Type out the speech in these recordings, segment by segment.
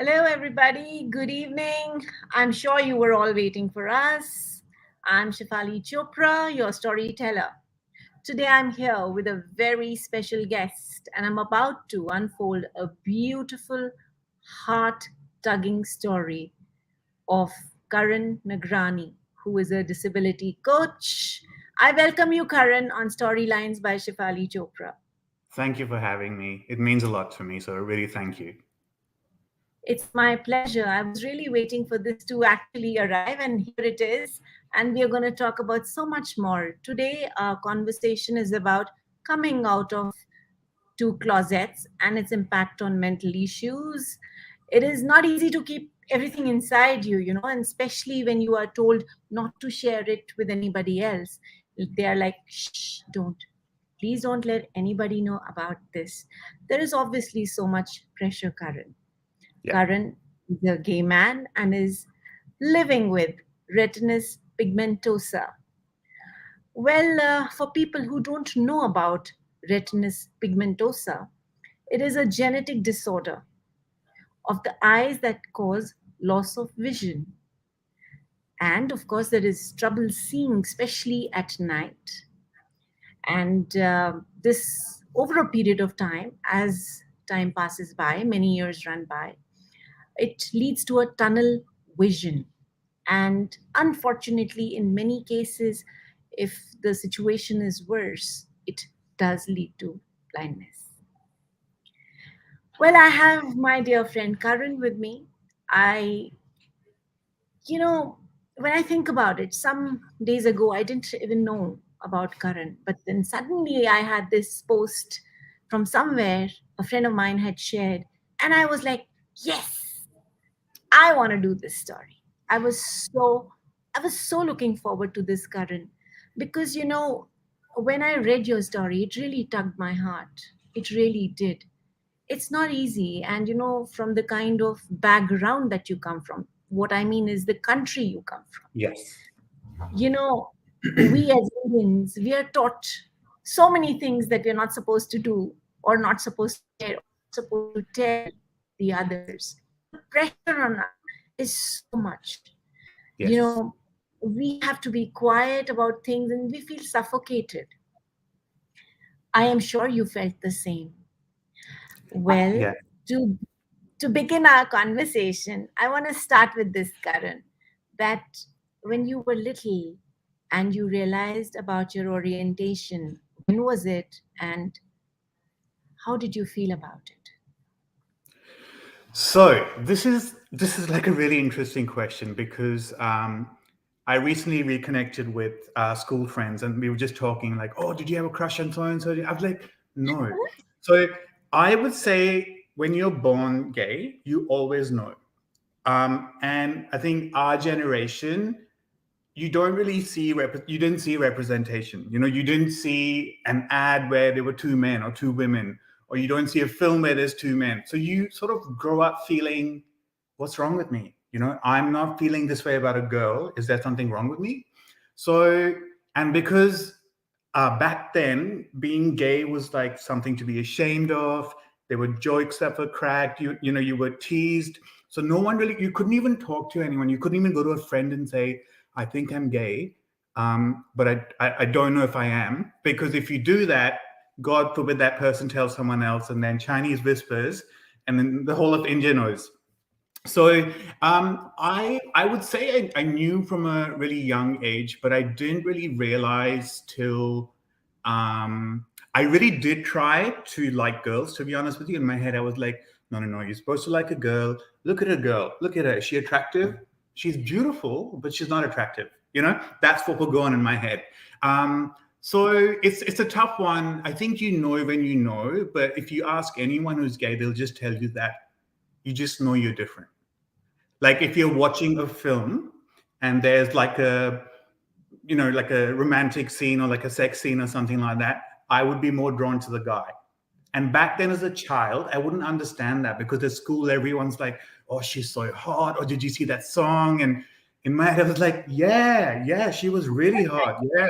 Hello, everybody. Good evening. I'm sure you were all waiting for us. I'm Shefali Chopra, your storyteller. Today, I'm here with a very special guest, and I'm about to unfold a beautiful, heart tugging story of Karan Nagrani, who is a disability coach. I welcome you, Karan, on Storylines by Shefali Chopra. Thank you for having me. It means a lot to me, so really thank you. It's my pleasure. I was really waiting for this to actually arrive, and here it is. And we are going to talk about so much more. Today, our conversation is about coming out of two closets and its impact on mental issues. It is not easy to keep everything inside you, and especially when you are told not to share it with anybody else. They are like, shh, don't. Please don't let anybody know about this. There is obviously so much pressure, Karan. Yeah. Karan is a gay man and is living with retinitis pigmentosa. Well, for people who don't know about retinitis pigmentosa, it is a genetic disorder of the eyes that cause loss of vision. And of course, there is trouble seeing, especially at night. And this, over a period of time, as time passes by, many years run by, it leads to a tunnel vision. And unfortunately, in many cases, if the situation is worse, it does lead to blindness. Well, I have my dear friend Karan with me. I, you know, when I think about it, some days ago, I didn't even know about Karan. But then suddenly I had this post from somewhere a friend of mine had shared. And I was like, yes, I want to do this story. I was so I was so looking forward to this, Karan, because when I read your story, it really tugged my heart. It really did. It's not easy, and from the kind of background that you come from. What I mean is the country you come from. Yes. You know, we as Indians, we are taught so many things that we're not supposed to do, or not supposed to share, or not supposed to tell the others. The pressure on us is so much. You Yes. know, we have to be quiet about things and we feel suffocated. I am sure you felt the same. Well, Yeah. to to begin our conversation, I want to start with this, Karan, that when you were little and you realized about your orientation, when was it and how did you feel about it? So this is like a really interesting question because I recently reconnected with school friends and we were just talking like, oh, did you have a crush on so and so? I was like, no. So I would say when you're born gay, you always know. And I think our generation, you don't really see you didn't see representation. You didn't see an ad where there were two men or two women, or you don't see a film where there's two men. So you sort of grow up feeling, what's wrong with me? I'm not feeling this way about a girl. Is there something wrong with me? So, and because back then being gay was like something to be ashamed of, there were jokes that were cracked, you were teased. So no one really, you couldn't even talk to anyone, you couldn't even go to a friend and say, I think I'm gay, but I don't know if I am, because if you do that, God forbid that person tells someone else, and then Chinese whispers, and then the whole of India knows. So I would say I knew from a really young age, but I didn't really realize till I really did try to like girls. To be honest with you, in my head I was like, no, no, no, you're supposed to like a girl. Look at a girl. Look at her. Is she attractive? She's beautiful, but she's not attractive. That's what will go on in my head. So it's a tough one. I think you know when you know, but if you ask anyone who's gay, they'll just tell you that you just know you're different. Like if you're watching a film and there's like a romantic scene or like a sex scene or something like that, I would be more drawn to the guy. And back then as a child, I wouldn't understand that because at school everyone's like, oh, she's so hot, or did you see that song? And in my head I was like, yeah, yeah, she was really hot, yeah.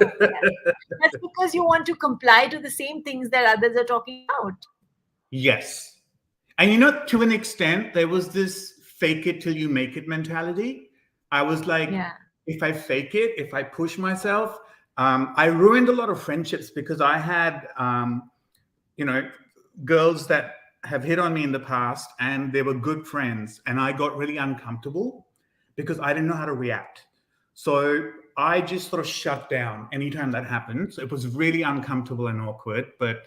Yeah. That's because you want to comply to the same things that others are talking about. Yes. And to an extent, there was this fake it till you make it mentality. I was like, Yeah. if I fake it, if I push myself, I ruined a lot of friendships because I had, you know, girls that have hit on me in the past and they were good friends. And I got really uncomfortable because I didn't know how to react. So I just sort of shut down anytime that happened. So it was really uncomfortable and awkward. But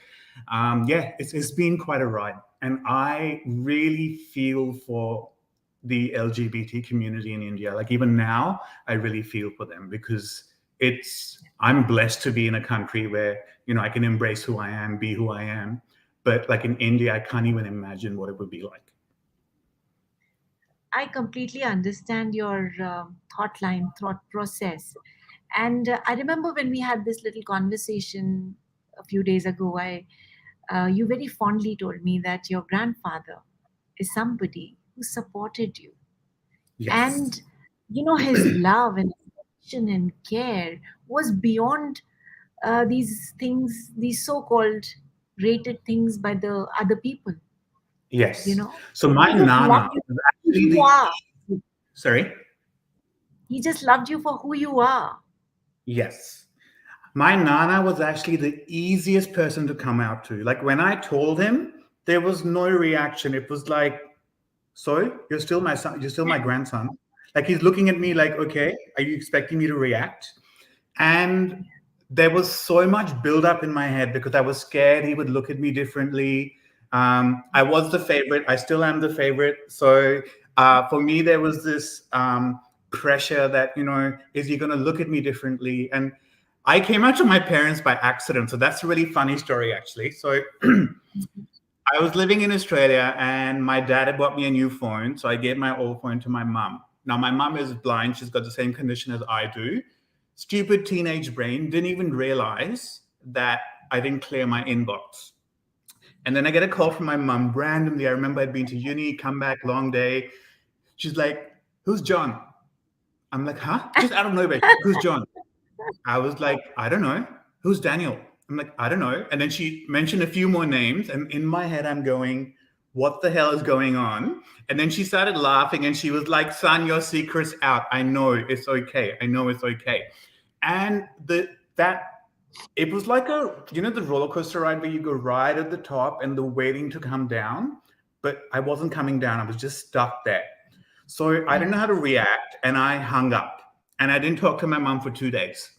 yeah, it's been quite a ride. And I really feel for the LGBT community in India. Like even now, I really feel for them because I'm blessed to be in a country where, I can embrace who I am, be who I am. But like in India, I can't even imagine what it would be like. I completely understand your thought process. And I remember when we had this little conversation a few days ago, you very fondly told me that your grandfather is somebody who supported you. Yes. And, his love and affection and care was beyond these things, these so called rated things by the other people, you Yes. know. So my He just nana loved you was for who actually you the are. sorry. He just loved you for who you are. Yes. My nana was actually the easiest person to come out to. Like when I told him, there was no reaction. It was like, "So you're still my son. You're still my grandson." Like he's looking at me like, "Okay, are you expecting me to react?" And there was so much build up in my head because I was scared he would look at me differently. I was the favorite. I still am the favorite. So for me, there was this pressure that, is he going to look at me differently? And I came out to my parents by accident. So that's a really funny story, actually. So I was living in Australia and my dad had bought me a new phone. So I gave my old phone to my mum. Now, my mum is blind. She's got the same condition as I do. Stupid teenage brain didn't even realize that I didn't clear my inbox. And then I get a call from my mum randomly. I remember I'd been to uni, come back, long day. She's like, "Who's John?" I'm like, "Huh?" Just out of nowhere. "Who's John?" I was like, "I don't know." "Who's Daniel?" I'm like, "I don't know." And then she mentioned a few more names. And in my head, I'm going, what the hell is going on? And then she started laughing and she was like, "Son, your secret's out. I know it's okay. I know it's okay." And that it was like the roller coaster ride where you go right at the top and the waiting to come down. But I wasn't coming down. I was just stuck there. So I didn't Yeah. know how to react and I hung up. And I didn't talk to my mom for 2 days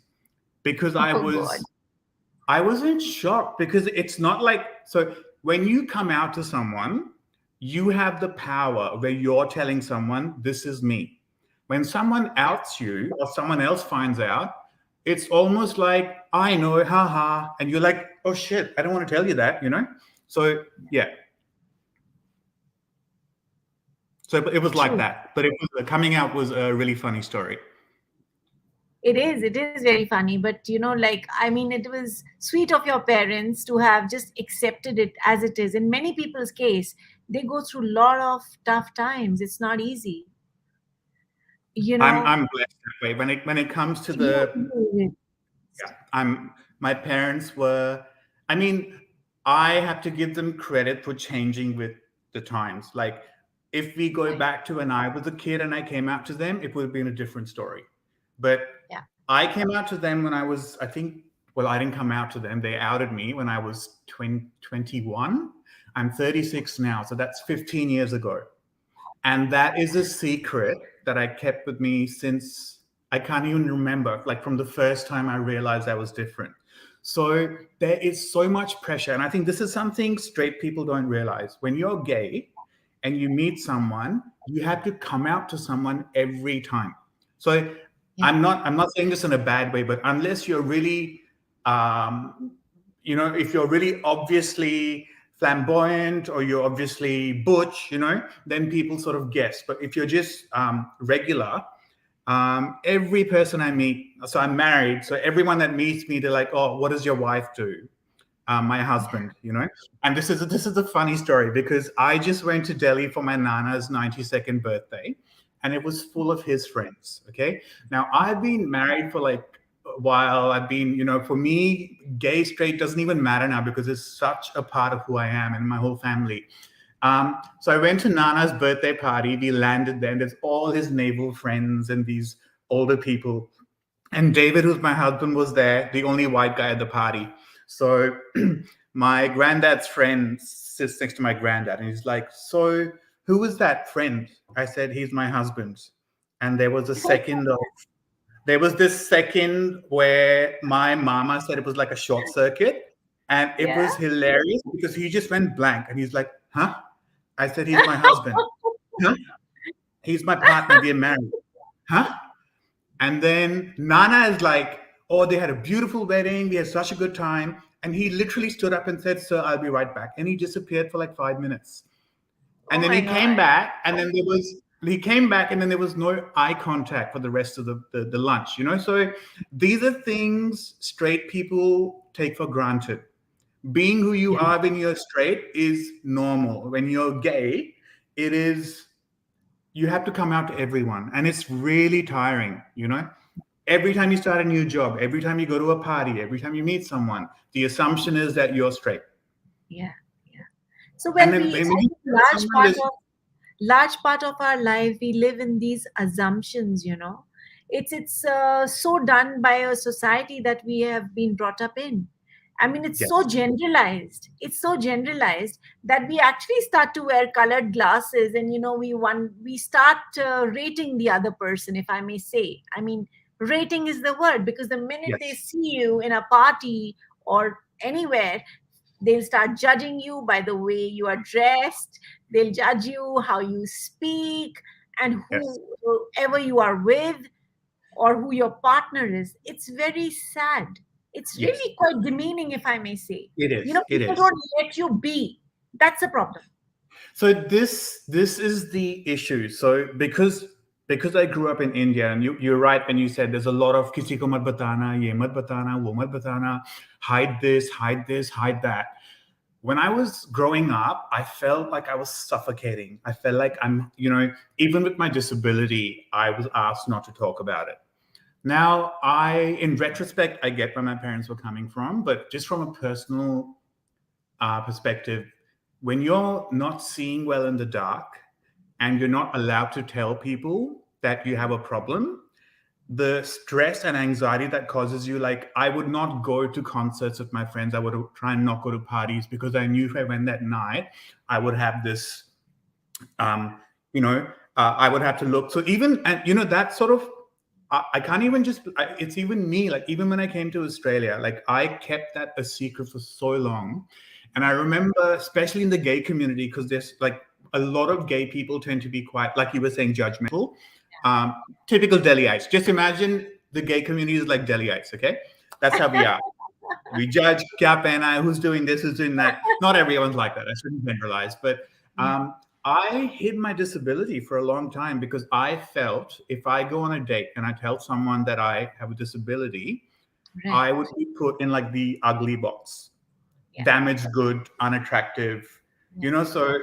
because I Oh God. was I was in shock because it's not like so when you come out to someone, you have the power where you're telling someone, "This is me." When someone Yeah. outs you or someone else finds out, it's almost like, "I know, haha." And you're like, "Oh shit, I don't want to tell you that." So yeah. So it was like True. that. But coming out was a really funny story. It is. It is very funny. But, like, I mean, it was sweet of your parents to have just accepted it as it is. In many people's case, they go through a lot of tough times. It's not easy. You know, I'm blessed that way. When it comes to you, the you, Yeah, my parents were, I mean, I have to give them credit for changing with the times. Like, if we go right. back to when I was a kid and I came out to them, it would have been a different story. But Yeah. I came out to them when I was, I think, well, I didn't come out to them. They outed me when I was 21. I'm 36 now, so that's 15 years ago. And that is a secret that I kept with me since I can't even remember, like from the first time I realized I was different. So there is so much pressure. And I think this is something straight people don't realize. When you're gay and you meet someone, you have to come out to someone every time. So Yeah. I'm not saying this in a bad way, but unless you're really um, if you're really obviously flamboyant or you're obviously butch, then people sort of guess. But if you're just regular, every person I meet, so I'm married, so everyone that meets me, they're like, "Oh, what does your wife do?" My husband, And this is a funny story because I just went to Delhi for my nana's 92nd birthday, and it was full of his friends. Okay, now I've been married for like a while. I've been, for me, gay, straight doesn't even matter now because it's such a part of who I am and my whole family. So I went to Nana's birthday party. We landed there, and there's all his naval friends and these older people. And David, who's my husband, was there, the only white guy at the party. So my granddad's friend sits next to my granddad, and he's like, "So, who was that friend?" I said, "He's my husband." And there was this second where my mama said it was like a short circuit, and it Yeah. was hilarious because he just went blank, and he's like, "Huh?" I said, "He's my husband." "Huh?" "He's my partner. We're married." "Huh?" And then Nana is like, "Oh, they had a beautiful wedding. We had such a good time." And he literally stood up and said, "Sir, I'll be right back." And he disappeared for like 5 minutes. And Oh then my he came God. back, and then he came back, and then there was no eye contact for the rest of the lunch, you know? So these are things straight people take for granted. Being who you Yeah. are when you're straight is normal. When you're gay, it is you have to come out to everyone, and it's really tiring, you know? Every time you start a new job, every time you go to a party, every time you meet someone, the assumption is that you're straight. Yeah. Yeah. So And well, then we when I you think tell someone this, large part of our life we live in these assumptions. It's so done by a society that we have been brought up in. I mean, yes, it's so generalized that we actually start to wear colored glasses, and we start rating the other person, if I may say. I mean, rating is the word, because the minute they yes, see you in a party or anywhere, they'll start judging you by the way you are dressed. They'll judge you how you speak, and yes, whoever you are with, or who your partner is. It's very sad. It's yes, really quite demeaning, if I may say. it is. It People is. don't let you be. That's a problem. So this is the issue. So because I grew up in India, and you're right when you said there's a lot of kisi ko mat batana, ye mat batana, wo mat batana, hide this, hide that. When I was growing up, I felt like I was suffocating. I felt like even with my disability, I was asked not to talk about it. Now, in retrospect, I get where my parents were coming from, but just from a personal perspective, when you're not seeing well in the dark and you're not allowed to tell people that you have a problem, the stress and anxiety that causes you, like, I would not go to concerts with my friends. I would try and not go to parties because I knew if I went that night, I would have this, um, you know, I would have to look. So even, and that sort of, I can't even it's even me, like, even when I came to Australia, like, I kept that a secret for so long. And I remember, especially in the gay community, because there's like a lot of gay people tend to be quite, like you were saying, judgmental. Um, Typical Delhiites. Just imagine the gay community is like Delhiites, okay? That's how we are. We judge, kya pehna hai, who's doing this, who's doing that. Not everyone's like that. I shouldn't generalize. But Yeah. I hid my disability for a long time because I felt if I go on a date and I tell someone that I have a disability, I would Right. be put in like the ugly box, Yeah. damaged good, unattractive. Yeah. So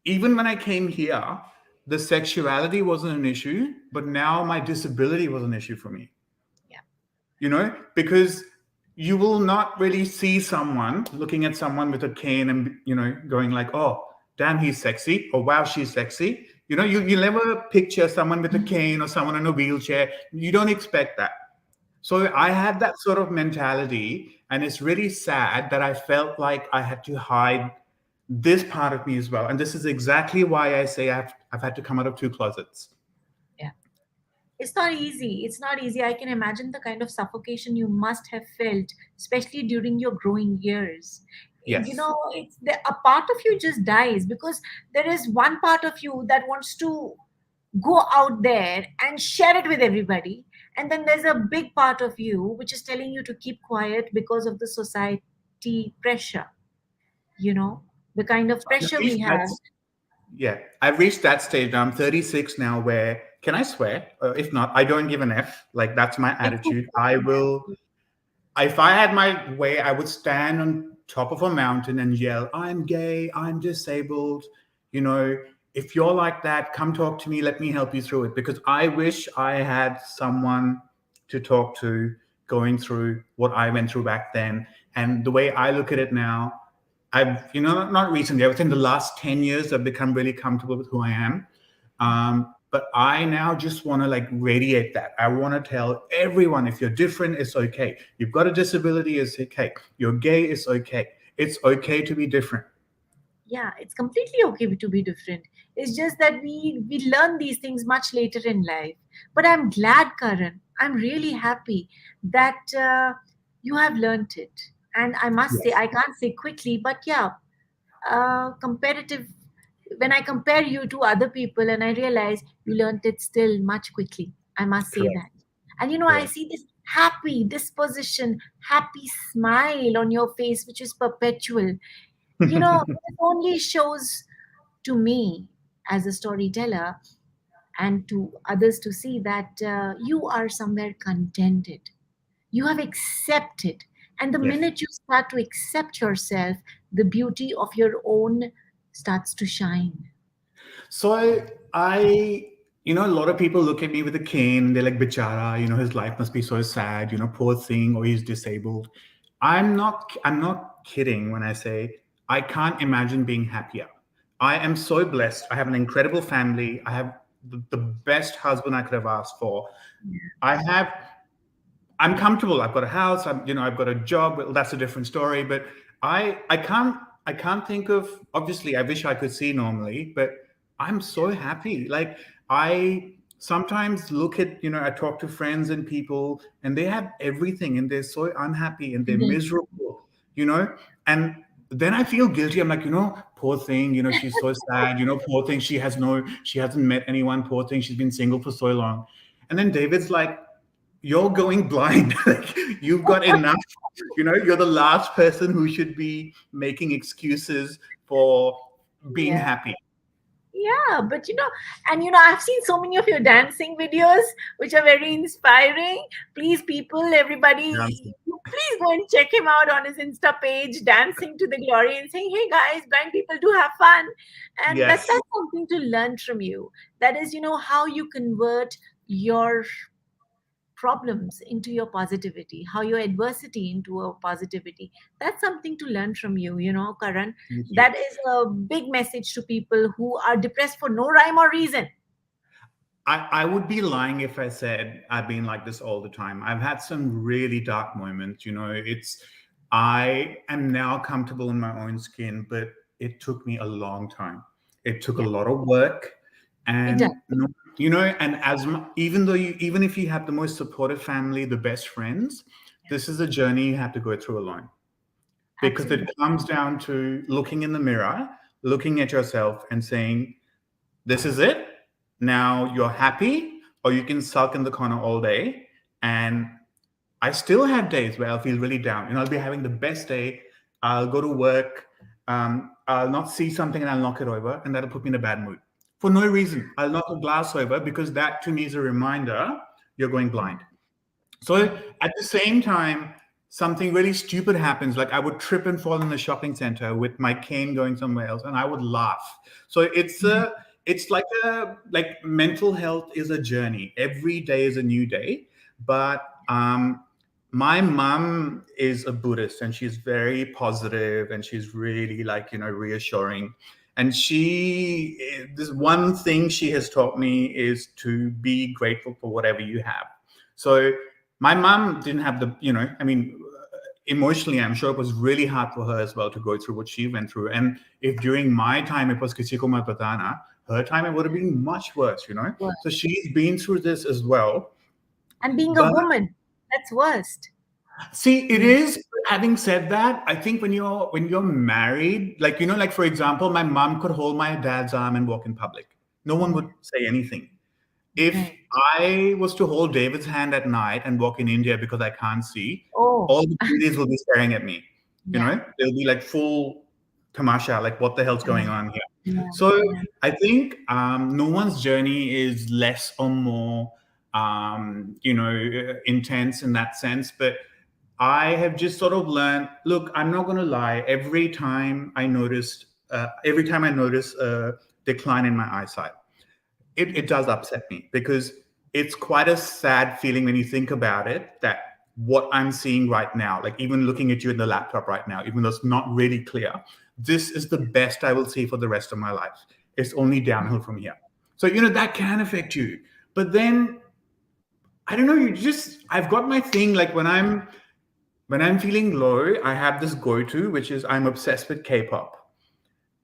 even when I came here, the sexuality wasn't an issue, but now my disability was an issue for me. Yeah. Because you will not really see someone looking at someone with a cane and going like, "Oh, damn, he's sexy," or "Wow, she's sexy." You never picture someone with a cane or someone in a wheelchair. You don't expect that. So I had that sort of mentality, and it's really sad that I felt like I had to hide this part of me as well. And this is exactly why I say I've had to come out of two closets. Yeah. It's not easy. It's not easy. I can imagine the kind of suffocation you must have felt, especially during your growing years. Yes. A part of you just dies, because there is one part of you that wants to go out there and share it with everybody. And then there's a big part of you which is telling you to keep quiet because of the society pressure, you know, the kind of I've pressure we reached that have. Yeah, I've reached that stage now. I'm 36 now where can I swear? If not, I don't give an F. Like, that's my attitude. I will, if I had my way, I would stand on top of a mountain and yell, "I'm gay, I'm disabled." You know, if you're like that, come talk to me. Let me help you through it. Because I wish I had someone to talk to going through what I went through back then. And the way I look at it now, I've, not recently, I would say in the last 10 years, I've become really comfortable with who I am. But I now just want to like radiate that. I want to tell everyone, if you're different, it's okay. You've got a disability, it's okay. You're gay, it's okay. It's okay to be different. Yeah, it's completely okay to be different. It's just that we learn these things much later in life. But I'm glad, Karan. I'm really happy that you have learned it. And I must say, Yes. I can't say quickly, but yeah, comparative. When I compare you to other people, and I realize you learned it still much quickly. I must say Correct. that. And I Correct. see this happy disposition, happy smile on your face, which is perpetual. It only shows to me as a storyteller and to others to see that you are somewhere contented. You have accepted. And the Yes. minute you start to accept yourself, the beauty of your own starts to shine. So a lot of people look at me with a cane. They're like, "Bichara, his life must be so sad. Poor thing, or he's disabled." I'm not kidding when I say I can't imagine being happier. I am so blessed. I have an incredible family. I have the best husband I could have asked for. I have I'm comfortable. I've got a house. I've got a job. Well, that's a different story. But I can't think of. Obviously, I wish I could see normally, but I'm so happy. Like I sometimes look at, I talk to friends and people, and they have everything, and they're so unhappy and they're Mhm. miserable. And then I feel guilty. I'm like, poor thing. She's so sad. Poor thing. She hasn't met anyone. Poor thing. She's been single for so long. And then David's like, you're going blind. Like, you've got enough. You're the last person who should be making excuses for being Yeah. happy. Yeah, but I've seen so many of your dancing videos, which are very inspiring. Please, people, everybody, Dancing. please go and check him out on his Insta page, dancing to the glory and saying, "Hey guys, blind people do have fun," and that's Yes. that's something to learn from you. That is, how you convert your problems into your positivity, how your adversity into a positivity. That's something to learn from you, Karan. Thank you. That is a big message to people who are depressed for no rhyme or reason. I would be lying if I said I've been like this all the time. I've had some really dark moments. I am now comfortable in my own skin, but it took me a long time. It took a Yeah, lot of work. it does. And, and even if you have the most supportive family, the best friends, this is a journey you have to go through alone, because it Absolutely. comes down to looking in the mirror, looking at yourself and saying, this is it. Now you're happy, or you can sulk in the corner all day. And I still have days where I'll feel really down. I'll be having the best day. I'll go to work. I'll not see something and I'll knock it over, and that'll put me in a bad mood for no reason. I'll knock a glass over because that to me is a reminder you're going blind. So Yeah. at the same time, something really stupid happens. Like I would trip and fall in the shopping center with my cane going somewhere else, and I would laugh. So it's like mental health is a journey. Every day is a new day. But my mom is a Buddhist, and she's very positive, and she's really like reassuring. And this one thing she has taught me is to be grateful for whatever you have. So my mom didn't have I mean, emotionally, I'm sure it was really hard for her as well to go through what she went through. And if during my time it was kisi ko mat batana, her time it would have been much worse. Worse. So she's been through this as well. And being a But woman, that's worst. see, it Yeah. is. Having said that, I think when you're married, like like for example, my mom could hold my dad's arm and walk in public. No one would Yeah. say anything. If Right. I was to hold David's hand at night and walk in India because I can't see, Oh, all the ladies will be staring at me. yeah. They'll be like full tamasha, like what the hell's going Yeah. on here? Yeah. So Yeah. I think no one's journey is less or more, intense in that sense. But I have just sort of learned. Look, I'm not going to lie. Every time I notice a decline in my eyesight, it does upset me, because it's quite a sad feeling when you think about it, that what I'm seeing right now, like even looking at you in the laptop right now, even though it's not really clear, this is the best I will see for the rest of my life. It's only downhill from here. So, that can affect you. But then, I don't know, I've got my thing, like when I'm feeling low, I have this go-to, which is I'm obsessed with K-pop.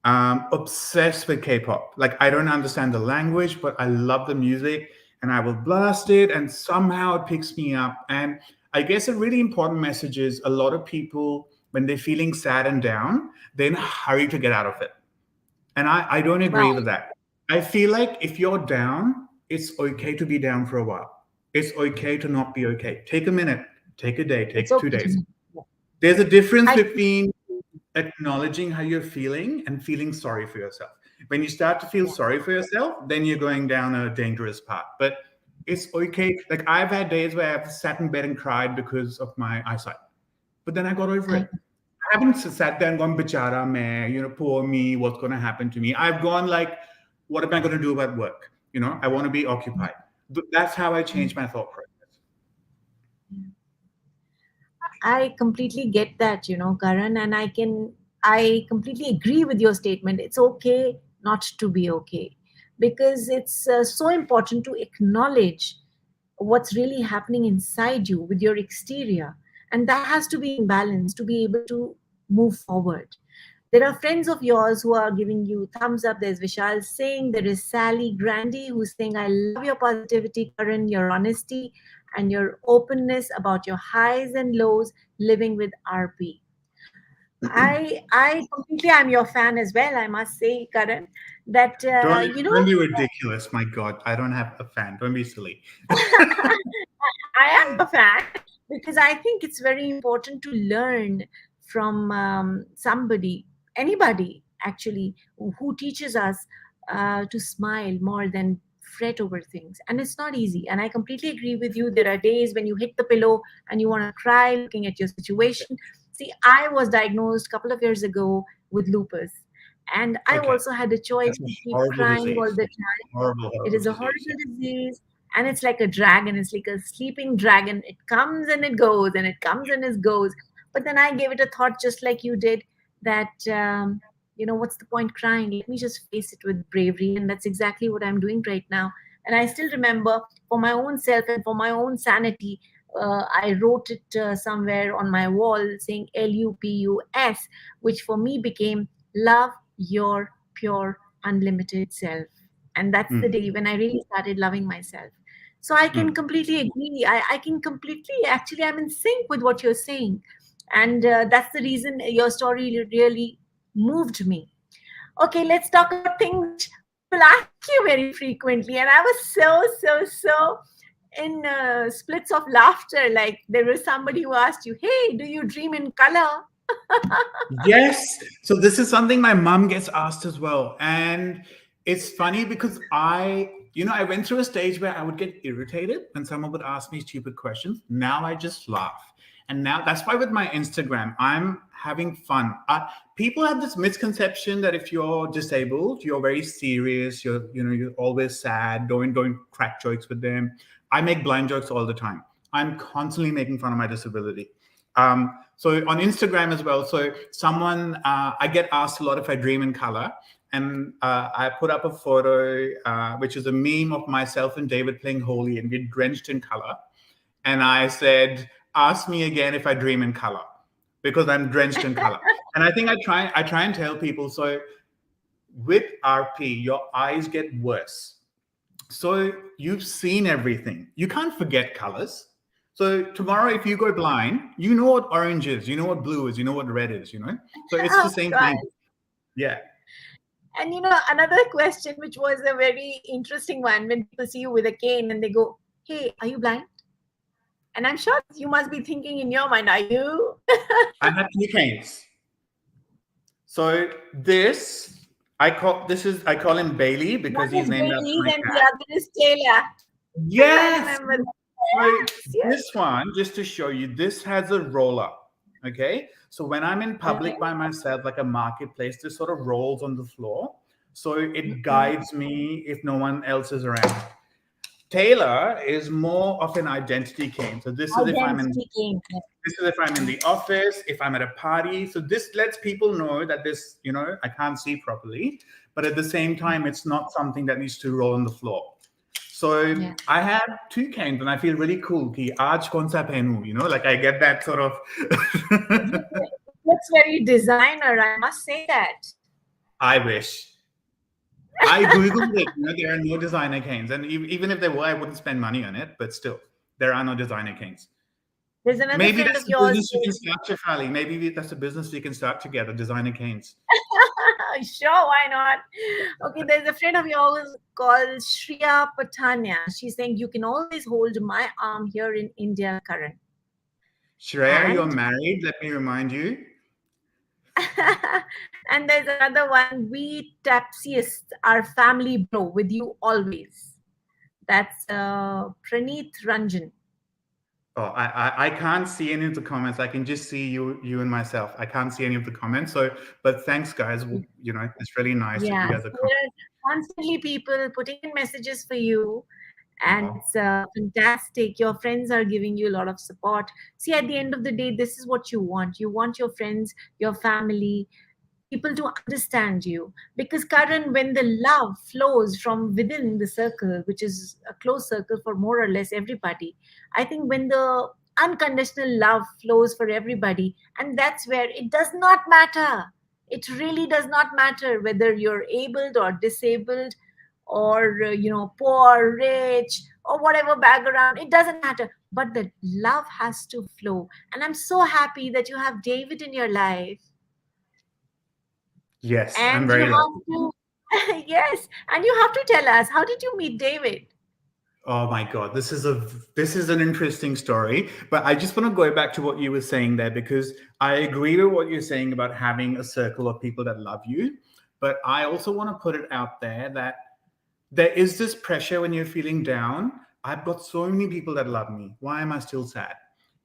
Obsessed with K-pop. Like I don't understand the language, but I love the music, and I will blast it, and somehow it picks me up. And I guess a really important message is a lot of people, when they're feeling sad and down, they in a hurry to get out of it. And I don't agree Right. with that. I feel like if you're down, it's okay to be down for a while. It's okay to not be okay. Take a minute, take a day, It's take two okay to days. be. There's a difference I between acknowledging how you're feeling and feeling sorry for yourself. When you start to feel Yeah. sorry for yourself, then you're going down a dangerous path. But it's okay. Like I've had days where I've sat in bed and cried because of my eyesight, but then I got over it. I I haven't sat there and gone, "Bichara me, poor me, what's going to happen to me?" I've gone like, "What am I going to do about work? I want to be occupied." That's how I changed my thought process. I completely get that, Karan, and I completely agree with your statement. It's okay not to be okay, because it's so important to acknowledge what's really happening inside you with your exterior, and that has to be in balance to be able to move forward. There are friends of yours who are giving you thumbs up. There's Vishal saying, there is Sally Grandy who's saying, I love your positivity, Karan, your honesty and your openness about your highs and lows living with RP. I completely am your fan as well, I must say, Karan, that Don't be ridiculous. My God, I don't have a fan. Don't be silly. I am a fan because I think it's very important to learn from somebody, anybody actually, who teaches us to smile more than fret over things. And it's not easy. And I completely agree with you. There are days when you hit the pillow and you want to cry looking at your situation. See, I was diagnosed a couple of years ago with lupus. And I Okay, also had a choice that's a to keep horrible crying all disease. the time. Horrible, It horrible is a disease. horrible disease, and it's like a dragon. It's like a sleeping dragon. It comes and it goes, and it comes and it goes. But then I gave it a thought, just like you did, that what's the point crying? Let me just face it with bravery, and that's exactly what I'm doing right now. And I still remember, for my own self and for my own sanity, I wrote it somewhere on my wall saying LUPUS, which for me became love your pure, unlimited self. And that's the Mm, day when I really started loving myself. So I can mm. completely agree. I can completely, actually, I'm in sync with what you're saying. And that's the reason your story really moved me. Okay, let's talk about things which people ask you very frequently. And I was so in splits of laughter. Like there was somebody who asked you, hey, do you dream in color? Yes. So this is something my mom gets asked as well. And it's funny because I went through a stage where I would get irritated when someone would ask me stupid questions. Now I just laugh. And now that's why with my Instagram, I'm having fun. People have this misconception that if you're disabled, you're very serious. You're always sad. Don't crack jokes with them. I make blind jokes all the time. I'm constantly making fun of my disability. So on Instagram as well. So I get asked a lot if I dream in color, and I put up a photo, which is a meme of myself and David playing Holy, and we're drenched in color. And I said, "Ask me again if I dream in color," because I'm drenched in color. And I think I try and tell people. So with RP, your eyes get worse. So you've seen everything. You can't forget colors. So tomorrow, if you go blind, you know what orange is, you know what blue is, you know what red is. So it's the Of same thing. course. Yeah. And another question, which was a very interesting one, when people see you with a cane and they go, hey, are you blind? And I'm sure you must be thinking in your mind, are you? I have two canes. So I call him Bailey because One he's is named after Bailey's my and the cat. other is Taylor. I Yes. remember that. So Yes, yes. this one, just to show you, this has a roller. Okay. So when I'm in Okay. public by myself, like a marketplace, this sort of rolls on the floor. So it Okay. guides me if no one else is around. Taylor is more of an identity cane. So this is if I'm in Identity game. this is if I'm in the office, if I'm at a party. So this lets people know that this, I can't see properly, but at the same time, it's not something that needs to roll on the floor. So Yeah. I have two canes and I feel really cool. Ki aaj kaun sa pehnu, like I get that sort of. It looks very designer, I must say that. I wish. I googled it. There are no designer canes, and even if there were, I wouldn't spend money on it. But still, there are no designer canes. There's another Maybe friend that's of the yours. business we can start, Shefali. Maybe that's a business we can start together. Designer canes. Sure, why not? Okay, there's a friend of yours called Shriya Patania. She's saying you can always hold my arm here in India, Karan. Shreya, you're And married. Let me remind you. and there's another one. We Tapsiists are family bro with you always. That's Praneeth Ranjan. Oh, I can't see any of the comments. I can just see you and myself. I can't see any of the comments. So, but thanks, guys. It's really nice that you Yeah, guys are so commenting. there are constantly people putting in messages for you, and Oh. it's fantastic. Your friends are giving you a lot of support. See, at the end of the day, this is what you want. You want your friends, your family, people to understand you. Because, Karan, when the love flows from within the circle, which is a close circle for more or less everybody, I think when the unconditional love flows for everybody, and that's where it does not matter. It really does not matter whether you're abled or disabled or poor, rich, or whatever background. It doesn't matter, but the love has to flow. And I'm so happy that you have David in your life, Yes, I'm and you very have lucky. to yes, and you have to tell us, how did you meet David? Oh my God, this is an interesting story. But I just want to go back to what you were saying there because I agree with what you're saying about having a circle of people that love you. But I also want to put it out there that there is this pressure when you're feeling down. I've got so many people that love me. Why am I still sad?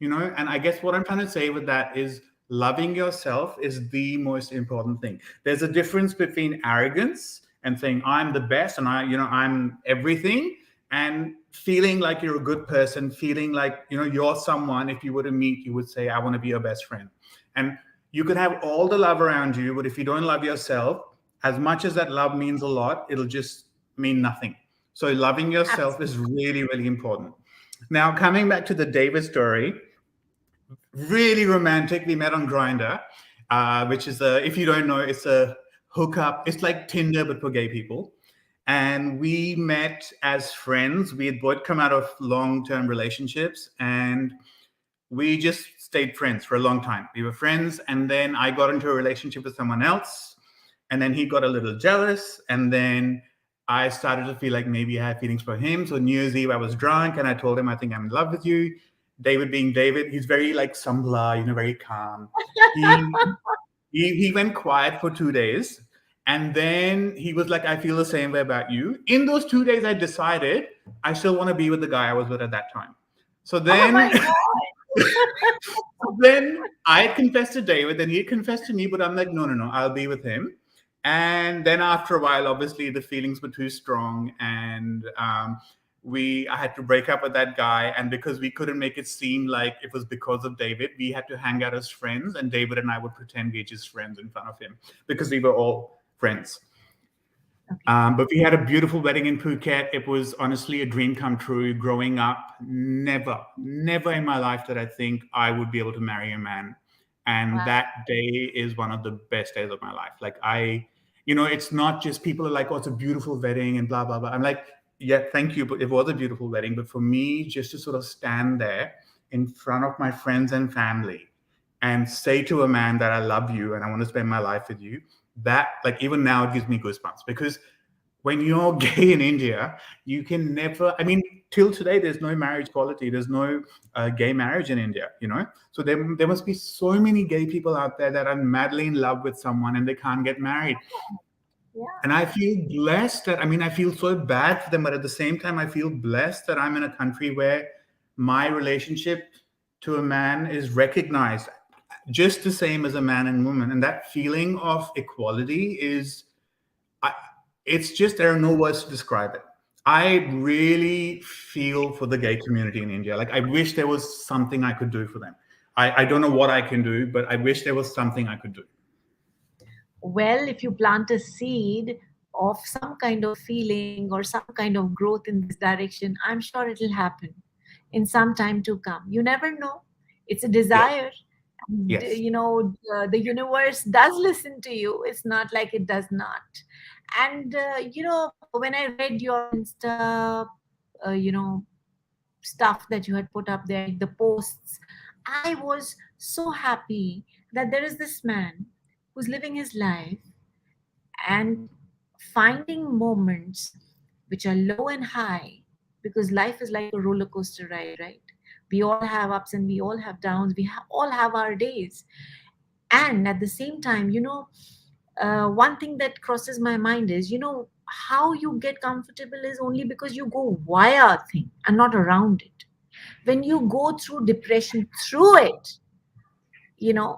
And I guess what I'm trying to say with that is loving yourself is the most important thing. There's a difference between arrogance and saying I'm the best and I'm everything and feeling like you're a good person, feeling like you're someone if you were to meet you would say I want to be your best friend. And you could have all the love around you, but if you don't love yourself, as much as that love means a lot, it'll just mean nothing. So loving yourself is Absolutely. really, really important. Now, coming back to the David story, really romantic. We met on Grinder, which is if you don't know, it's a hookup. It's like Tinder, but for gay people. And we met as friends. We had both come out of long-term relationships and we just stayed friends for a long time. We were friends. And then I got into a relationship with someone else. And then he got a little jealous. And then I started to feel like maybe I had feelings for him. So New Year's Eve, I was drunk and I told him, I think I'm in love with you. David being David, he's very like Sambla, very calm. He, he went quiet for 2 days. And then he was like, I feel the same way about you. In those 2 days, I decided I still want to be with the guy I was with at that time. So Oh then my God. then I had confessed to David, and he had confessed to me, but I'm like, no, no, no, I'll be with him. And then after a while, obviously the feelings were too strong, and I had to break up with that guy. And because we couldn't make it seem like it was because of David, we had to hang out as friends, and David and I would pretend we were just friends in front of him because we were all friends. But we had a beautiful wedding in Phuket. It was honestly a dream come true. Growing up, never, never in my life did I think I would be able to marry a man. And Wow. that day is one of the best days of my life. It's not just people are like, oh, it's a beautiful wedding and blah, blah, blah. I'm like, yeah, thank you. But it was a beautiful wedding. But for me, just to sort of stand there in front of my friends and family and say to a man that I love you and I want to spend my life with you, that like even now it gives me goosebumps because when you're gay in India, you can never, I mean, till today, there's no marriage equality. There's no gay marriage in India. So there must be so many gay people out there that are madly in love with someone and they can't get married. Yeah. And I feel blessed I feel so bad for them, but at the same time, I feel blessed that I'm in a country where my relationship to a man is recognized just the same as a man and woman. And that feeling of equality is, I, it's just there are no words to describe it. I really feel for the gay community in India. Like, I wish there was something I could do for them. I don't know what I can do, but I wish there was something I could do. Well, if you plant a seed of some kind of feeling or some kind of growth in this direction, I'm sure it'll happen in some time to come. You never know. It's a Yes, desire. And, yes. the universe does listen to you. It's not like it does not. And, when I read your Insta, stuff that you had put up there, the posts, I was so happy that there is this man who's living his life and finding moments which are low and high, because life is like a roller coaster ride, right? We all have ups and we all have downs. All have our days. And at the same time, one thing that crosses my mind is, how you get comfortable is only because you go via a thing and not around it. When you go through depression through it,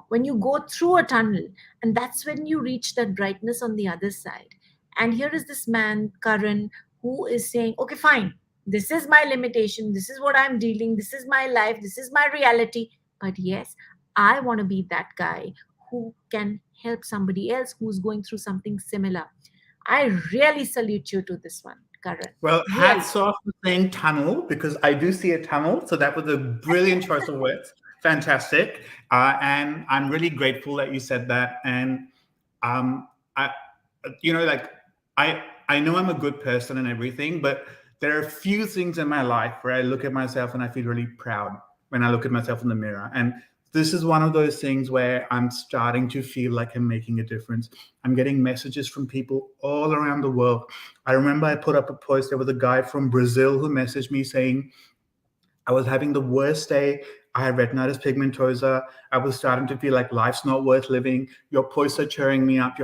when you go through a tunnel, and that's when you reach that brightness on the other side. And here is this man, Karan, who is saying, okay, fine, this is my limitation, this is what I'm dealing, this is my life, this is my reality, but yes, I want to be that guy who can help somebody else who's going through something similar. I really salute you to this one, Karan. Well, Really. hats off for saying tunnel because I do see a tunnel. So that was a brilliant choice of words. Fantastic. And I'm really grateful that you said that. And I, like I know I'm a good person and everything, but there are a few things in my life where I look at myself and I feel really proud when I look at myself in the mirror. And this is one of those things where I'm starting to feel like I'm making a difference. I'm getting messages from people all around the world. I remember I put up a post. There was a guy from Brazil who messaged me saying, I was having the worst day. I had retinitis pigmentosa. I was starting to feel like life's not worth living. Your posts are cheering me up.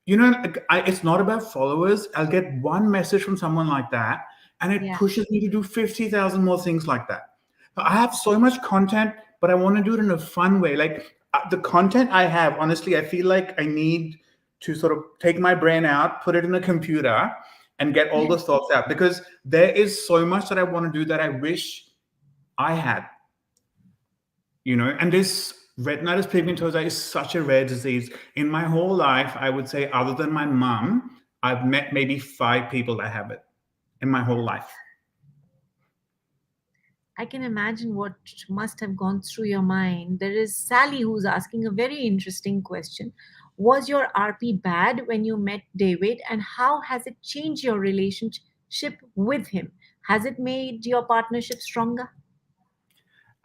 It's not about followers. I'll get one message from someone like that, and it Yeah. pushes me to do 50,000 more things like that. I have so much content, but I want to do it in a fun way. Like the content I have, honestly, I feel like I need to sort of take my brain out, put it in a computer, and get all those thoughts out because there is so much that I want to do that I wish I had, and this retinitis pigmentosa is such a rare disease. In my whole life, I would say, other than my mom, I've met maybe 5 people that have it in my whole life. I can imagine what must have gone through your mind. There is Sally who's asking a very interesting question. Was your RP bad when you met David, and how has it changed your relationship with him? Has it made your partnership stronger?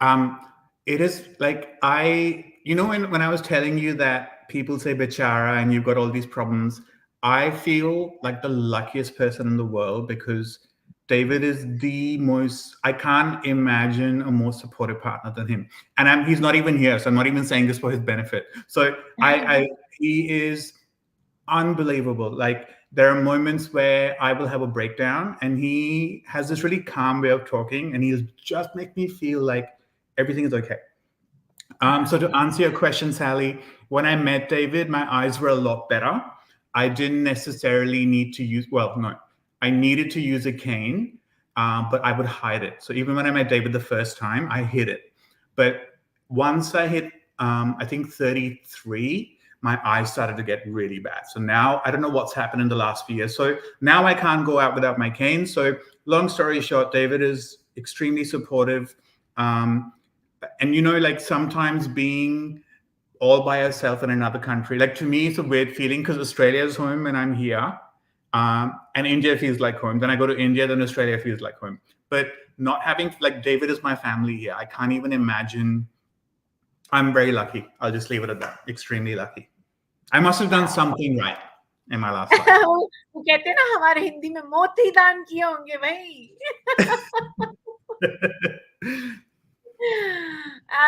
Um, it is like when I was telling you that people say Bichara and you've got all these problems, I feel like the luckiest person in the world because David is the most, I can't imagine a more supportive partner than him. And he's not even here. So I'm not even saying this for his benefit. So he is unbelievable. Like there are moments where I will have a breakdown and he has this really calm way of talking and he'll just make me feel like everything is okay. So to answer your question, Sally, when I met David, my eyes were a lot better. I didn't necessarily need to use, well, no, I needed to use a cane, but I would hide it. So even when I met David the first time, I hid it. But once I hit, I think 33, my eyes started to get really bad. So now I don't know what's happened in the last few years. So now I can't go out without my cane. So long story short, David is extremely supportive. And like sometimes being all by yourself in another country, like to me, it's a weird feeling because Australia is home and I'm here. And India feels like home. Then I go to India, then Australia feels like home. But not having, like, David is my family here. I can't even imagine. I'm very lucky. I'll just leave it at that. Extremely lucky. I must have done Wow. something right in my last life. वो कहते हैं ना, हमारे हिंदी में मोती दान किए होंगे भाई.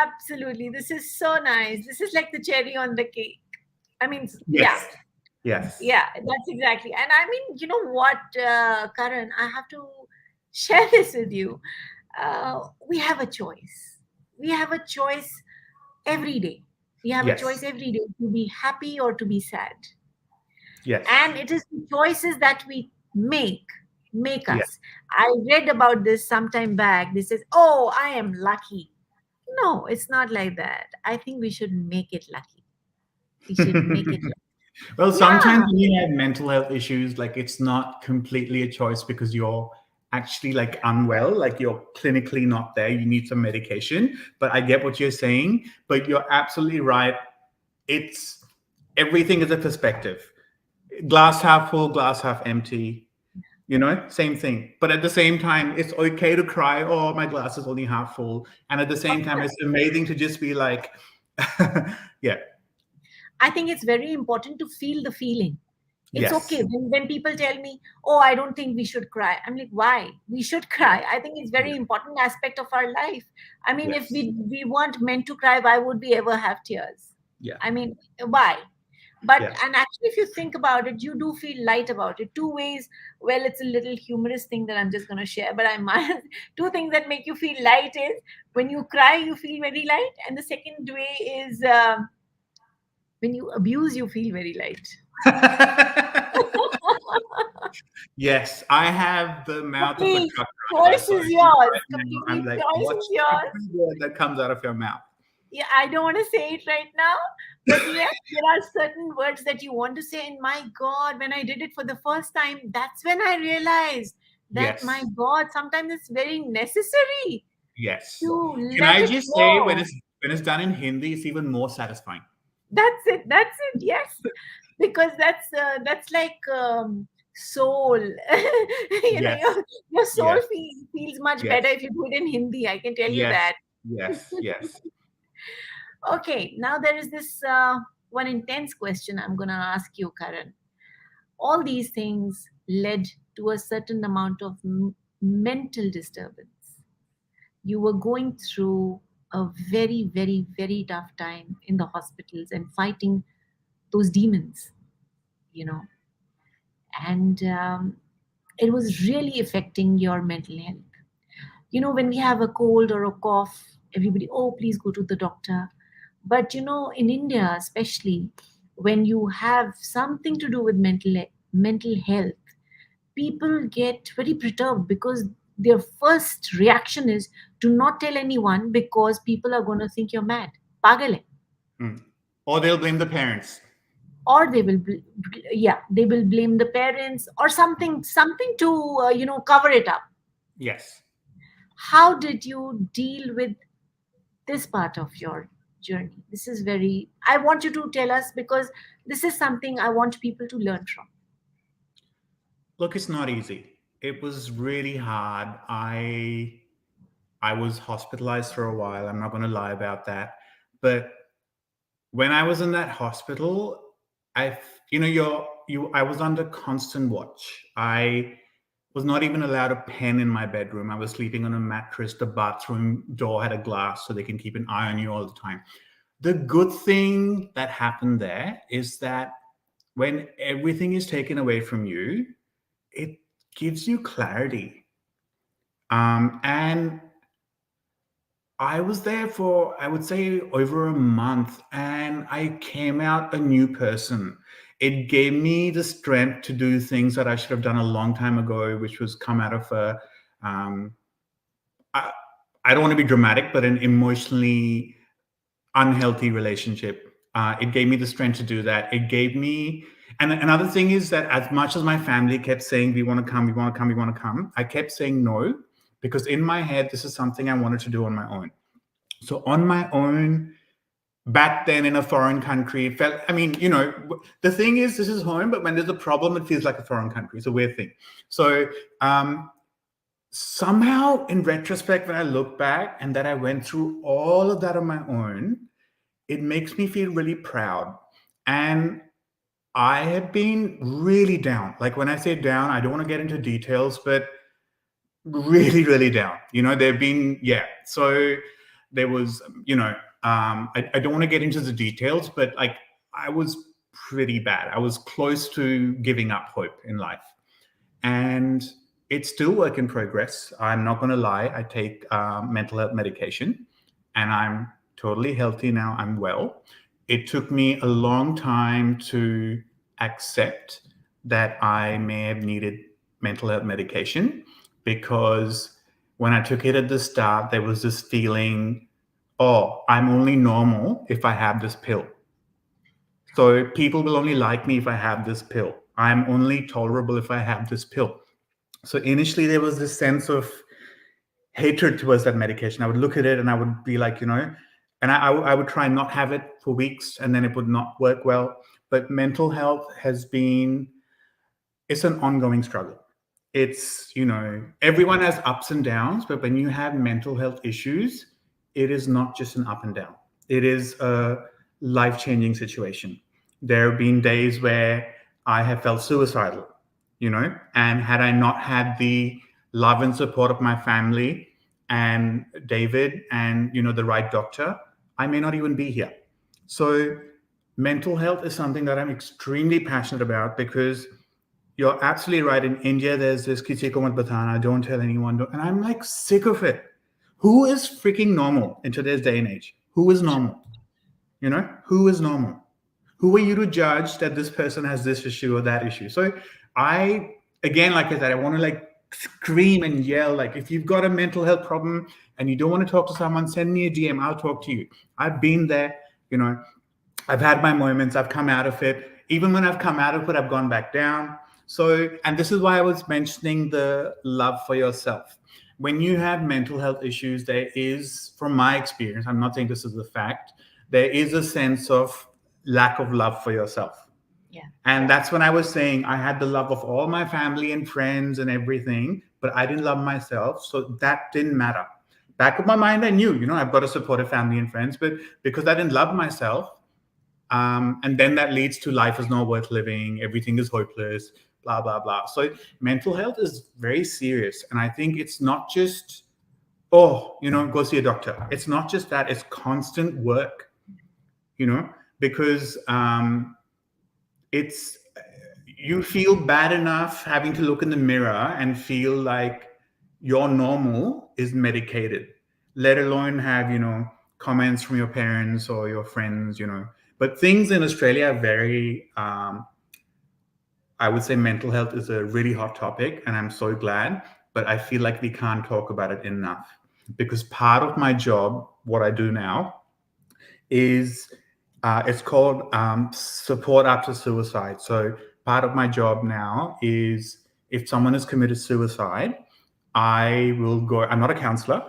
Absolutely. This is so nice. This is like the cherry on the cake. I mean, yeah, Yes. Yes. yeah, that's exactly. And I mean, you know what, Karan, I have to share this with you. We have a choice. We have a choice every day. We have a choice Yes. every day to be happy or to be sad. Yes. And it is the choices that we make Make Yeah. us. I read about this sometime back. This says, oh, I am lucky. No, it's not like that. I think we should make it lucky. We should make it lucky. Well, Yeah, sometimes when you have mental health issues, like it's not completely a choice because you're actually like unwell, like you're clinically not there. You need some medication. But I get what you're saying. But you're absolutely right. It's everything is a perspective. Glass half full, glass half empty. Same thing. But at the same time, it's okay to cry. Oh, my glass is only half full. And at the of same time, course. it's amazing to just be like, yeah, I think it's very important to feel the feeling. It's okay yes, when people tell me, oh, I don't think we should cry. I'm like, why? We should cry. I think it's very important aspect of our life. I mean, if yes, we weren't meant to cry, why would we ever have tears? yeah, I mean, why? But yeah. and actually, if you think about it, you do feel light about it. Two ways. Well, it's a little humorous thing that I'm just going to share, but I must. Two things that make you feel light is when you cry, you feel very light, and the second way is when you abuse, you feel very light. Yes, I have the mouth of a Complete truck driver. choice So is if you yours. right now, I'm Complete like, choice watch is yours. every word that comes out of your mouth. Yeah, I don't want to say it right now, but yes, there are certain words that you want to say. And my God, when I did it for the first time, that's when I realized that my Yes, God, sometimes it's very necessary yes. to Can let I it just say when flow. it's done in Hindi, it's even more satisfying. That's it. That's it. Yes, because that's like soul. Yes, Your soul yes, feels much better yes, if you do it in Hindi. I can tell you yes, that. yes, yes. Okay, now there is this one intense question I'm going to ask you, Karan. All these things led to a certain amount of mental disturbance. You were going through a very, very, very tough time in the hospitals and fighting those demons, you know, and it was really affecting your mental health. When we have a cold or a cough, everybody, oh, please go to the doctor. But in India especially, when you have something to do with mental health, people get very perturbed because their first reaction is to not tell anyone because people are going to think you're mad, pagal hai. Mm. Or they'll blame the parents. Or they will yeah, they will blame the parents or something to cover it up. Yes. How did you deal with this part of your journey? This is very, I want you to tell us because this is something I want people to learn from. Look, it's not easy. It was really hard. I was hospitalized for a while. I'm not going to lie about that. But when I was in that hospital, I, I was under constant watch. I was not even allowed a pen in my bedroom. I was sleeping on a mattress. The bathroom door had a glass so they can keep an eye on you all the time. The good thing that happened there is that when everything is taken away from you, it gives you clarity. And I was there for, I would say, over a month, and I came out a new person. It gave me the strength to do things that I should have done a long time ago, which was come out of um, I, I don't want to be dramatic, but an emotionally unhealthy relationship. It gave me the strength to do that. It gave me, and another thing is that as much as my family kept saying, we want to come, we want to come, we want to come, I kept saying no, because in my head, this is something I wanted to do on my own. So on my own, back then in a foreign country, it felt, I mean, the thing is, this is home, but when there's a problem, it feels like a foreign country. It's a weird thing. So um, somehow, in retrospect, when I look back and that I went through all of that on my own, it makes me feel really proud. And I have been really down. Like when I say down, I don't want to get into details, but really, really down. There've been, yeah. So there was, I don't want to get into the details, but like I was pretty bad. I was close to giving up hope in life. And it's still work in progress. I'm not going to lie. I take mental health medication and I'm totally healthy now. I'm well. It took me a long time to accept that I may have needed mental health medication because when I took it at the start, there was this feeling, oh, I'm only normal if I have this pill. So people will only like me if I have this pill. I'm only tolerable if I have this pill. So initially, there was this sense of hatred towards that medication. I would look at it and I would be like, and I would try and not have it for weeks and then it would not work well. But mental health has been, it's an ongoing struggle. It's, everyone has ups and downs, but when you have mental health issues, it is not just an up and down. It is a life changing situation. There have been days where I have felt suicidal, and had I not had the love and support of my family and David and, the right doctor, I may not even be here. So, mental health is something that I'm extremely passionate about because you're absolutely right. In India, there's this "Kisi ko mat batana," don't tell anyone. And I'm like sick of it. Who is freaking normal in today's day and age? Who is normal? Who is normal? Who are you to judge that this person has this issue or that issue? So I, again, like I said, I want to like scream and yell. Like, if you've got a mental health problem and you don't want to talk to someone, send me a DM. I'll talk to you. I've been there. I've had my moments. I've come out of it. Even when I've come out of it, I've gone back down. So, and this is why I was mentioning the love for yourself. When you have mental health issues, there is, from my experience, I'm not saying this is a fact, there is a sense of lack of love for yourself. Yeah. And that's when I was saying I had the love of all my family and friends and everything, but I didn't love myself. So that didn't matter. Back of my mind, I knew, I've got a supportive family and friends, but because I didn't love myself, and then that leads to life is not worth living, everything is hopeless, blah, blah, blah. So mental health is very serious. And I think it's not just, oh, go see a doctor. It's not just that, it's constant work, because it's, you feel bad enough having to look in the mirror and feel like your normal is medicated, let alone have, comments from your parents or your friends, But things in Australia are very, I would say mental health is a really hot topic, and I'm so glad, but I feel like we can't talk about it enough because part of my job, what I do now, is it's called support after suicide. So part of my job now is if someone has committed suicide, I will go. I'm not a counselor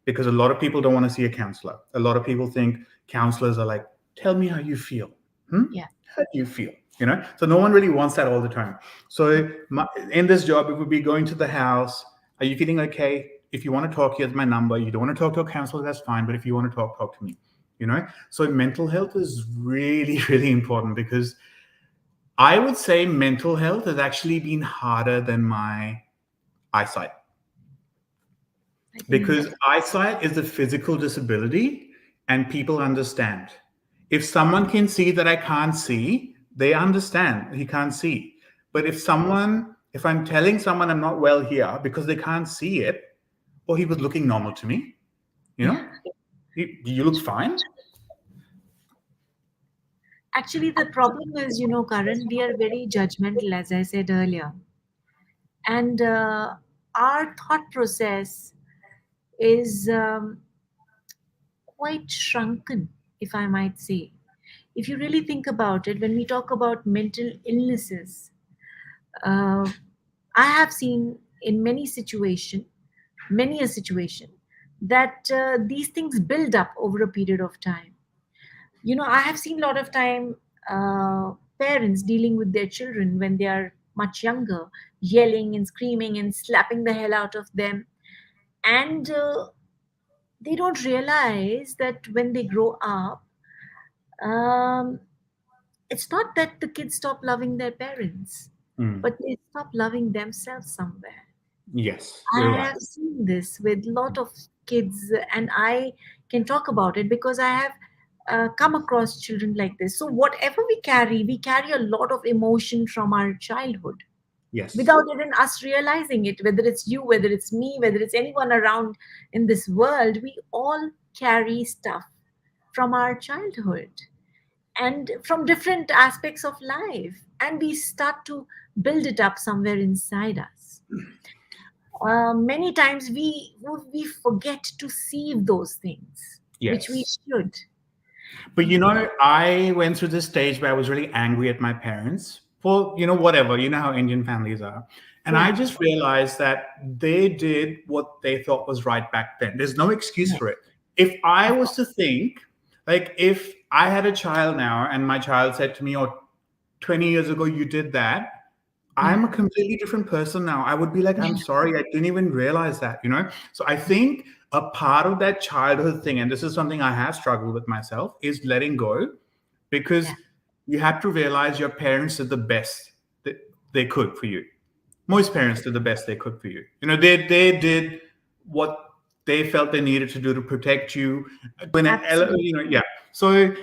because a lot of people don't want to see a counselor. A lot of people think counselors are like, tell me how you feel. Yeah. How do you feel? So no one really wants that all the time. So in this job, it would be going to the house. Are you feeling okay? If you want to talk, here's my number. You don't want to talk to a counselor, that's fine. But if you want to talk to me. So mental health is really, really important because I would say mental health has actually been harder than my eyesight. Because eyesight is a physical disability and people understand. If someone can see that I can't see, they understand he can't see. But if I'm telling someone I'm not well here because they can't see it, or he was looking normal to me, Yeah. you look fine. Actually, the problem is, Karan, we are very judgmental, as I said earlier. And our thought process is quite shrunken, if I might say. If you really think about it, when we talk about mental illnesses, uh, I have seen in many a situation, that these things build up over a period of time. I have seen a lot of time parents dealing with their children when they are much younger, yelling and screaming and slapping the hell out of them. And they don't realize that when they grow up, um, it's not that the kids stop loving their parents, but they stop loving themselves somewhere. Yes, you're I right. have seen this with a lot of kids, and I can talk about it because I have come across children like this. So, whatever we carry a lot of emotion from our childhood Yes. without even us realizing it, whether it's you, whether it's me, whether it's anyone around in this world, we all carry stuff from our childhood and from different aspects of life. and we start to build it up somewhere inside us. Many times we forget to see those things, which we Yes. should. But I went through this stage where I was really angry at my parents for, whatever, how Indian families are. And I Yeah. just realized that they did what they thought was right back then. There's no excuse Yeah. for it. If I Of was course. to think, like, if I had a child now and my child said to me, oh, 20 years ago, you did that, Yeah. I'm a completely different person now. I would be like, I'm Yeah. sorry, I didn't even realize that. So I think a part of that childhood thing, and this is something I have struggled with myself, is letting go, because Yeah. you have to realize your parents did the best that they could for you. Most parents did the best they could for you. They did what they felt they needed to do to protect you. Absolutely. Yeah. So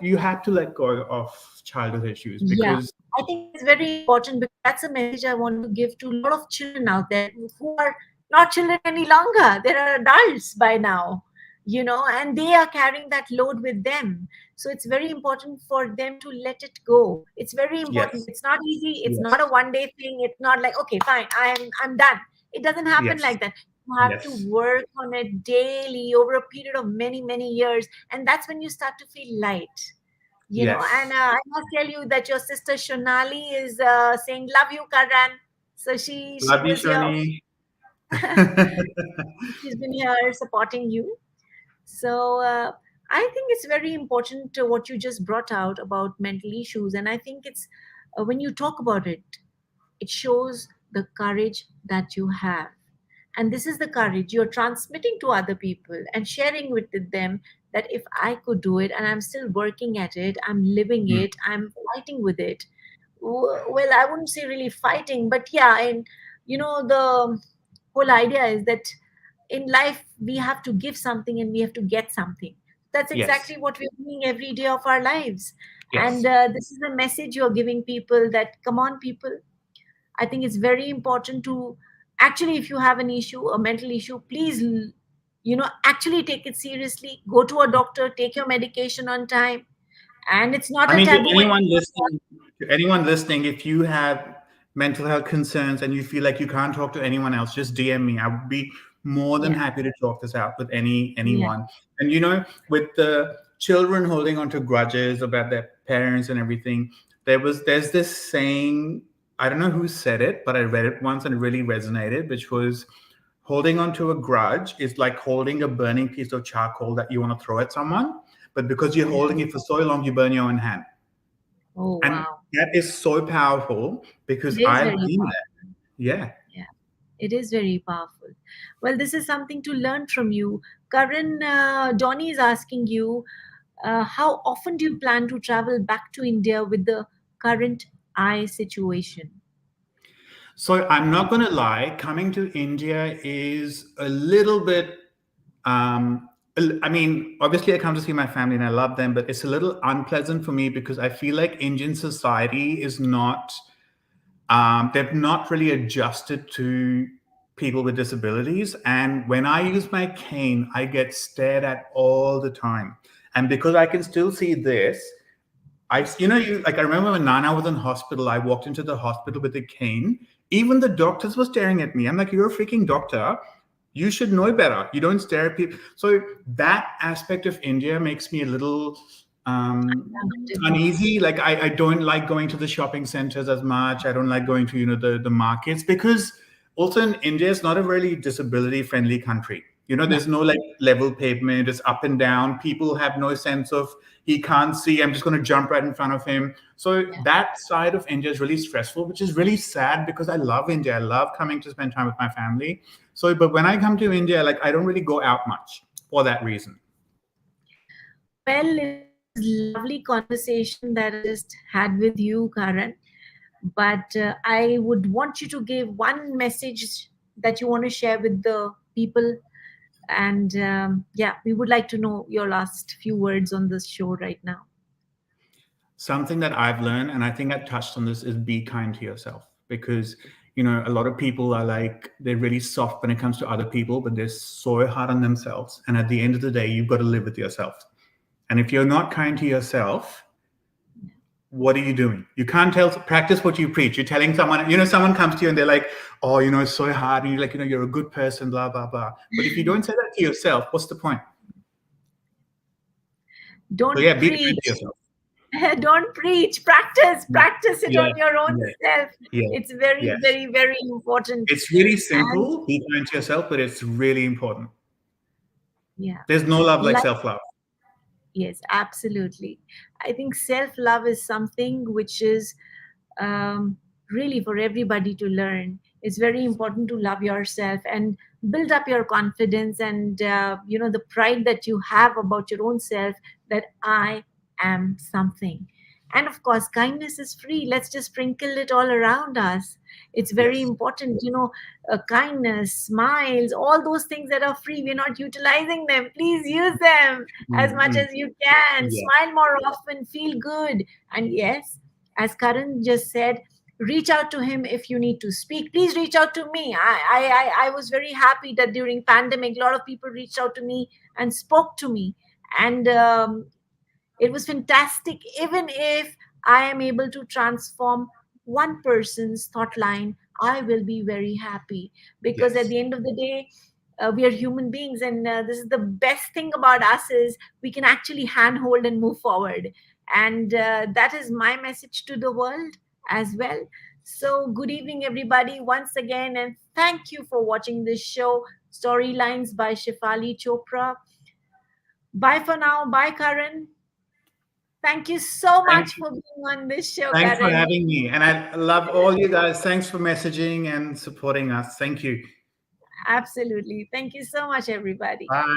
you have to let go of childhood issues Yeah, because I think that's very important because that's a message I want to give to a lot of children out there who are not children any longer. They are adults by now, and they are carrying that load with them. So it's very important for them to let it go. It's very important. yes, It's not easy. It's not a yes, one day thing. It's not like, okay, fine, I'm done. It doesn't happen yes, like that. You have to yes, work on it daily over a period of many, many years. And that's when you start to feel light. And yes. I must tell you that your sister Shonali is saying love you, Karan. So she Love you, was here. Shani. She's been here supporting you. So I think it's very important what you just brought out about mental issues, and I think it's when you talk about it, it shows the courage that you have. And this is the courage you're transmitting to other people and sharing with them, that if I could do it and I'm still working at it, I'm living Mm, it, I'm fighting with it. Well, I wouldn't say really fighting, but yeah, and the whole idea is that in life we have to give something and we have to get something. That's yes, exactly what we're doing every day of our lives. And yes. this is a message you're giving people, that come on people, I think it's very important to actually, if you have an issue, a mental issue, please, actually take it seriously. Go to a doctor, take your medication on time. And it's not I a mean, taboo anymore. to anyone listening, if you have mental health concerns and you feel like you can't talk to anyone else, just DM me. I would be more than Yeah, happy to talk this out with yeah, anyone. And with the children holding on to grudges about their parents and everything, there's this saying. I don't know who said it, but I read it once and it really resonated, which was holding on to a grudge is like holding a burning piece of charcoal that you want to throw at someone, but because you're yeah. holding it for so long, you burn your own hand. Oh, And wow. that is so powerful It because is I've very been powerful. there. Yeah. Yeah, it is very powerful. Well, this is something to learn from you. Karan, Donnie is asking you, how often do you plan to travel back to India with the current eye situation? So I'm not going to lie, coming to India is a little bit. Um, I mean, obviously, I come to see my family and I love them, but it's a little unpleasant for me because I feel like Indian society is not. They've not really adjusted to people with disabilities. And when I use my cane, I get stared at all the time. And because I can still see this, I remember when Nana was in hospital, I walked into the hospital with a cane. Even the doctors were staring at me. I'm like, you're a freaking doctor. You should know better. You don't stare at people. So that aspect of India makes me a little uneasy. Like I don't like going to the shopping centers as much. I don't like going to, the markets because also in India, it's not a really disability friendly country. Yeah, There's no like level pavement, it's up and down. People have no sense of he can't see, I'm just going to jump right in front of him. So yeah. that side of India is really stressful, which is really sad because I love India. I love coming to spend time with my family. So, but when I come to India, like I don't really go out much for that reason. Well, it was lovely conversation that I just had with you, Karan. But I would want you to give one message that you want to share with the people. And yeah, we would like to know your last few words on this show right now. Something that I've learned, and I think I touched on this, is be kind to yourself because a lot of people are like they're really soft when it comes to other people, but they're so hard on themselves. And at the end of the day, you've got to live with yourself. And if you're not kind to yourself, what are you doing? You can't practice what you preach. You're telling someone, someone comes to you and they're like, oh, it's so hard. And you're like, you're a good person, blah, blah, blah. But if you don't say that to yourself, what's the point? So Don't yeah, be kind to preach. yourself. Don't preach. Practice it Yeah, on your own yeah, self. yeah, It's very, yes. very, very important. It's really And simple, be kind to yourself, but it's really important. yeah, There's no love like like, self-love. yes, absolutely. I think self love is something which is um, really for everybody to learn. It's very important to love yourself and build up your confidence and the pride that you have about your own self, that I am something. And of course, kindness is free. Let's just sprinkle it all around us. It's very Yes. important, kindness, smiles, all those things that are free. We're not utilizing them. Please use them as much Mm-hmm. as you can. Yeah. Smile more often, feel good. And yes, as Karan just said, reach out to him if you need to speak. Please reach out to me. I was very happy that during pandemic, a lot of people reached out to me and spoke to me, and it was fantastic. Even if I am able to transform one person's thought line, I will be very happy, because at Yes. the end of the day, we are human beings, and this is the best thing about us, is we can actually handhold and move forward. And that is my message to the world as well. So good evening, everybody, once again, and thank you for watching this show, Storylines by Shefali Chopra. Bye for now. Bye, Karan. Thank you so Thank much for being on this show, Thanks for Karan. having me. And I love all you guys. Thanks for messaging and supporting us. Thank you. Absolutely. Thank you so much, everybody. Bye.